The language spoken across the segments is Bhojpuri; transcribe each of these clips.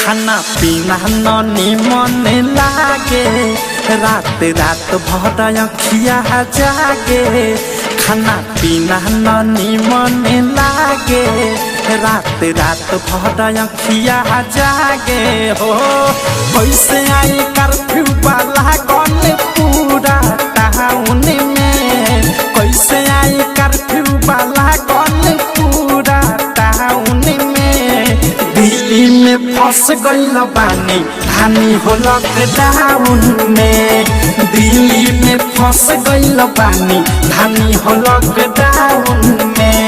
खाना पीना ननी मन लागे रात रात भर अखिया जागे। खाना पीना ननी मन लागे रात रात भर अखिया जागे। हो कैसे आई कर्फ्यू वाला गन पूरा टाउन में, कैसे आई कर्फ्यू वाला गन पूरा टाउन में। दिल्ली में फंस गइल बानी धानी हो लॉकडाउन में, दिल्ली में फंस गइल बानी धानी हो लॉकडाउन में।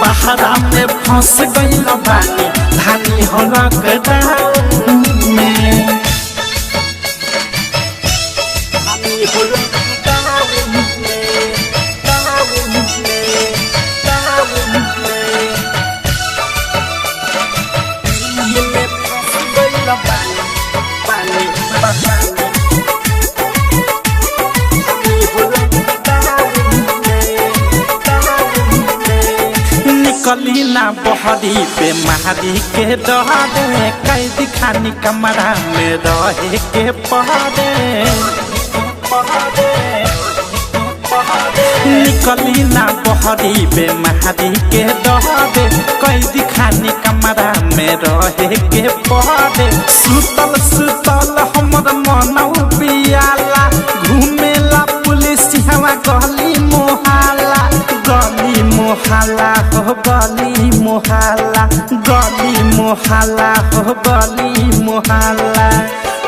बहरा में फंस गइल बानी धानी हो लॉकडाउन में। निकली ना बहरी पे महारी के डरे, कैदी खानी कमरा में रहे के पहरे। निकली ना बहरी पे महारी के डरे, कैदी खानी कमरा में रहे के पहरे। सुतल सुतल हमर मनौ पियाला, घूमेला पुलिस हवा गली मोहल्ला, गली मोहल्ला हो गली मोहल्ला, गली मोहल्ला हो गली मोहल्ला।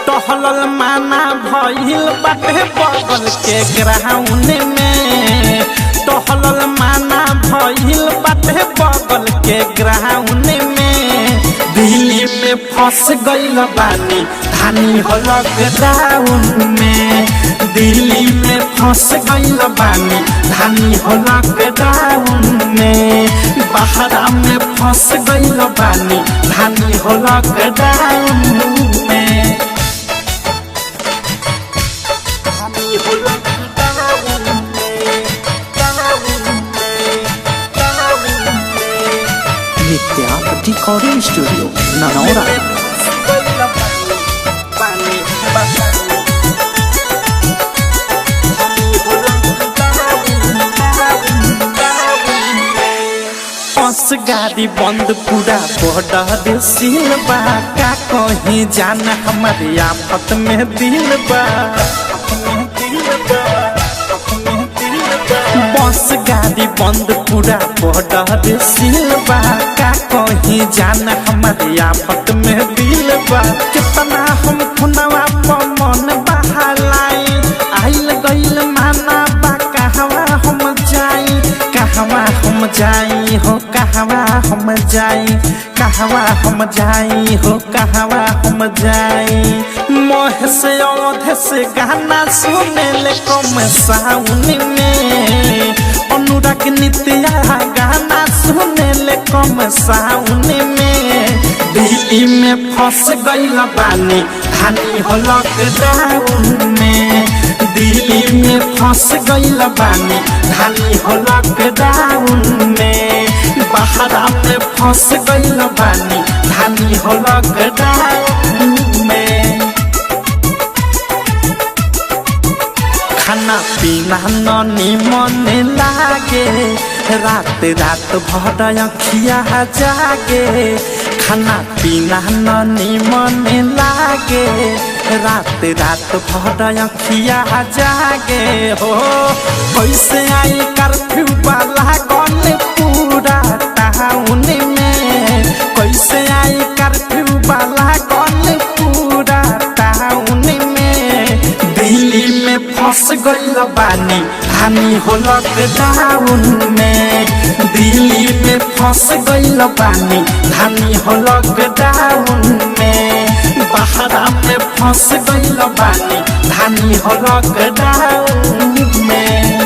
टहलल माना भइल बाटे बगल के ग्राउंड में, टहलल माना भइल बाटे बगल के ग्राउंड में। दिल्ली में फंस गइल बानी धानी हो लॉकडाउन में, दिल्ली में फंस गइल बानी धानी हो लॉकडाउन में। बहरा में फंस गइल बानी धानी हो लॉकडाउन में। नित्या रिकॉर्डिंग स्टूडियो ननौरा। बस गाड़ी बंद पूरा बॉर्डर सील बा, का कहीं जाना हमारे आफत में दिल बा। बस गाड़ी बंद पूरा बॉर्डर सील बा, का कहीं जाना हमारे आफत में दिल बा। कितना हम खुनवा पर मन बहालाई, आइल गइल माना बा कहवा हम जाई, कहवा हम जाई हो कहवा हम जाई, कहवा हम जाई हो कहवा हम जाई। मोह से औधे से गाना सुने ले कम साउन में, अनुराग नित्या गाना सुने ले कम साउन में। दिल्ली में फंस गइल बानी धानी हो लॉकडाउन में, दिल्ली में फंस गइल बानी धानी हो लॉकडाउन में। बहरा में फंस गइल बानी धानी हो लॉकडाउन में। खाना पीना ननी मन लागे रात रात भर अखिया जागे। खाना पीना ननी मन लागे रात रात भर अखिया जागे। हो कैसे आई कर्फ्यू वाला गन पूरा टाउन में, कैसे आई कर्फ्यू वाला गन पूरा टाउन में। दिल्ली में फंस गइल बानी धानी हो लॉकडाउन में, दिल्ली में फंस गइल बानी धानी हो लॉकडाउन में। बहरा में फंस गइल बानी धानी हो लॉकडाउन में।